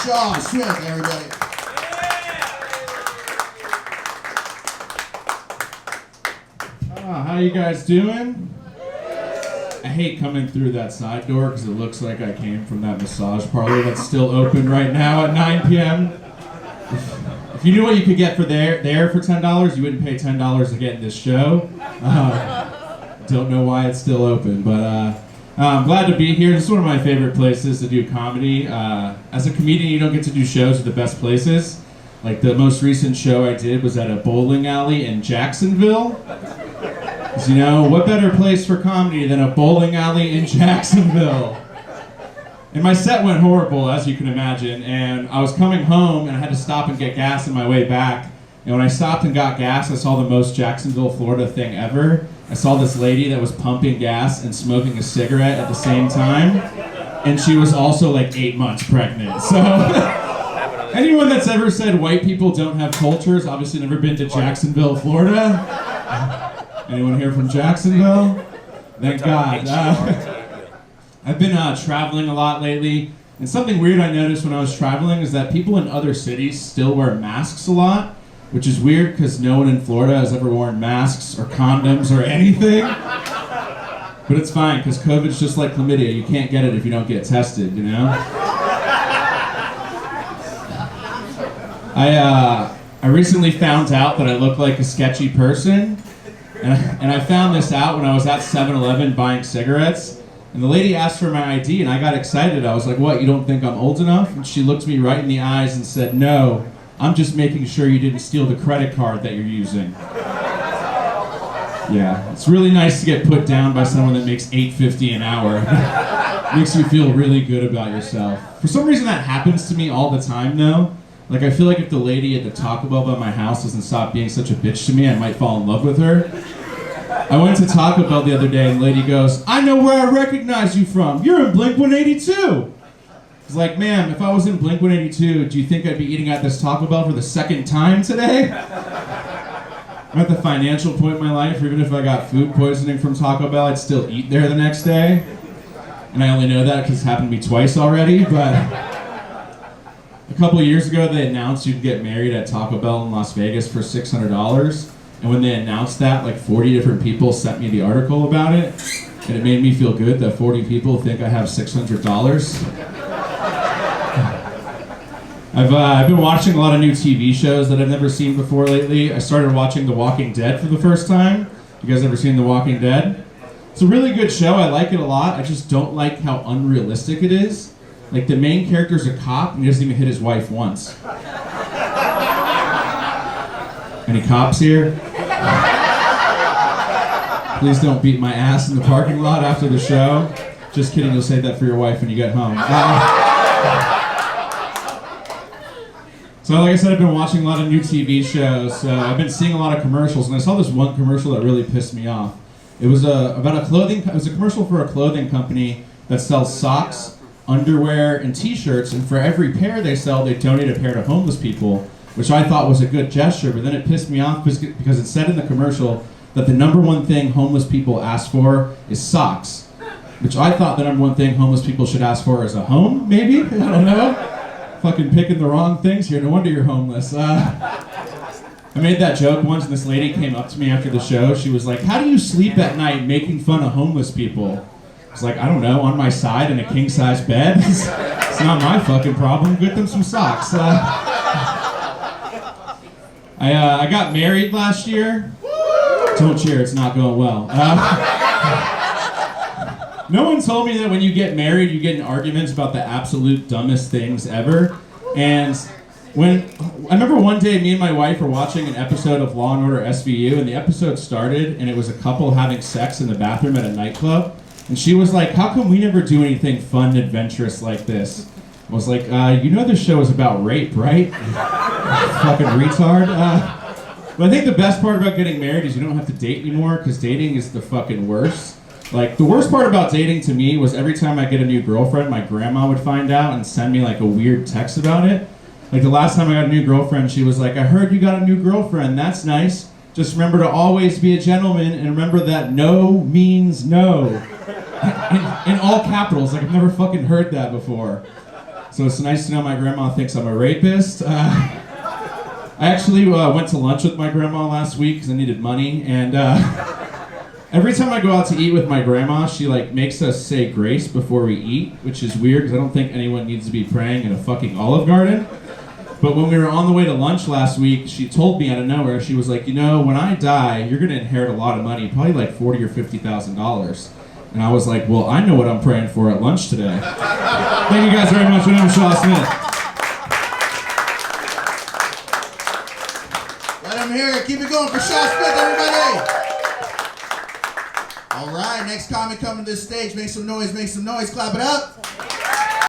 Sean Smith, everybody. How you guys doing? I hate coming through that side door because it looks like I came from that massage parlor that's still open right now at 9 p.m. If you knew what you could get for there for $10, you wouldn't pay $10 to get in this show. Don't know why it's still open, but I'm glad to be here. This is one of my favorite places to do comedy. As a comedian, you don't get to do shows at the best places. Like the most recent show I did was at a bowling alley in Jacksonville. Because, you know, what better place for comedy than a bowling alley in Jacksonville? And my set went horrible, as you can imagine, and I was coming home and I had to stop and get gas on my way back. And when I stopped and got gas, I saw the most Jacksonville, Florida thing ever. I saw this lady that was pumping gas and smoking a cigarette at the same time, and she was also like 8 months pregnant. So anyone that's ever said white people don't have cultures, obviously never been to Jacksonville, Florida. Anyone here from Jacksonville? Thank God. I've been traveling a lot lately, and something weird I noticed when I was traveling is that people in other cities still wear masks a lot, which is weird because no one in Florida has ever worn masks or condoms or anything. But it's fine because COVID's just like chlamydia. You can't get it if you don't get tested, you know? I recently found out that I look like a sketchy person. And I found this out when I was at 7-Eleven buying cigarettes. And the lady asked for my ID, and I got excited. I was like, what, you don't think I'm old enough? And she looked me right in the eyes and said, no, I'm just making sure you didn't steal the credit card that you're using. Yeah, it's really nice to get put down by someone that makes $8.50 an hour. Makes you feel really good about yourself. For some reason that happens to me all the time, though. Like, I feel like if the lady at the Taco Bell by my house doesn't stop being such a bitch to me, I might fall in love with her. I went to Taco Bell the other day, and the lady goes, I know where I recognize you from. You're in Blink-182. I was like, ma'am, if I was in Blink-182, do you think I'd be eating at this Taco Bell for the second time today? I'm at the financial point in my life where even if I got food poisoning from Taco Bell, I'd still eat there the next day. And I only know that because it's happened to me twice already, but... A couple of years ago, they announced you could get married at Taco Bell in Las Vegas for $600. And when they announced that, like 40 different people sent me the article about it. And it made me feel good that 40 people think I have $600. I've been watching a lot of new TV shows that I've never seen before lately. I started watching The Walking Dead for the first time. You guys ever seen The Walking Dead? It's a really good show. I like it a lot. I just don't like how unrealistic it is. Like, the main character's a cop, and he doesn't even hit his wife once. Any cops here? Please don't beat my ass in the parking lot after the show. Just kidding, you'll save that for your wife when you get home. So like I said, I've been watching a lot of new TV shows. I've been seeing a lot of commercials, and I saw this one commercial that really pissed me off. It was a commercial for a clothing company that sells socks, underwear, and t-shirts, and for every pair they sell, they donate a pair to homeless people, which I thought was a good gesture, but then it pissed me off because it said in the commercial that the number one thing homeless people ask for is socks, which I thought the number one thing homeless people should ask for is a home, maybe? I don't know. Fucking picking the wrong things here. No wonder you're homeless. I made that joke once, and this lady came up to me after the show. She was like, how do you sleep at night making fun of homeless people? I was like, I don't know, on my side in a king-size bed. It's not my fucking problem. Get them some socks. I got married last year. Don't cheer, it's not going well. No one told me that when you get married, you get in arguments about the absolute dumbest things ever. And I remember one day, me and my wife were watching an episode of Law & Order SVU, and the episode started, and it was a couple having sex in the bathroom at a nightclub. And she was like, how come we never do anything fun and adventurous like this? I was like, you know this show is about rape, right? Fucking retard. But I think the best part about getting married is you don't have to date anymore, because dating is the fucking worst. Like, the worst part about dating to me was every time I get a new girlfriend, my grandma would find out and send me like a weird text about it. Like the last time I got a new girlfriend, she was like, I heard you got a new girlfriend, that's nice. Just remember to always be a gentleman, and remember that no means no. In all capitals, like I've never fucking heard that before. So it's nice to know my grandma thinks I'm a rapist. I actually went to lunch with my grandma last week because I needed money, and every time I go out to eat with my grandma, she like makes us say grace before we eat, which is weird because I don't think anyone needs to be praying in a fucking Olive Garden. But when we were on the way to lunch last week, she told me out of nowhere, she was like, you know, when I die, you're gonna inherit a lot of money, probably like $40,000 or $50,000. And I was like, well, I know what I'm praying for at lunch today. Thank you guys very much. My name is Shaw Smith. Let him hear it. Keep it going for Shaw Smith, everybody. All right, next comic coming to this stage. Make some noise, clap it up.